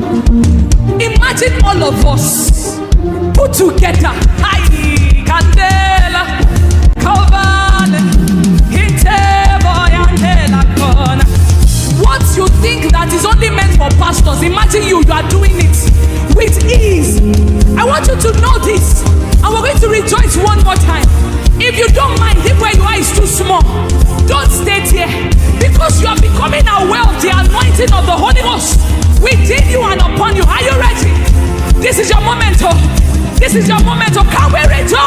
Imagine all of us put together. Candela, Calvane, what you think that is only meant for pastors, imagine you are doing it with ease. I want you to know this, and we're going to rejoice one more time. If you don't mind, if where you are is too small, don't stay here, because you are becoming aware of the anointing of the Holy Ghost within you and upon you. Are you ready? This is your moment. This is your moment. Can we rejoice?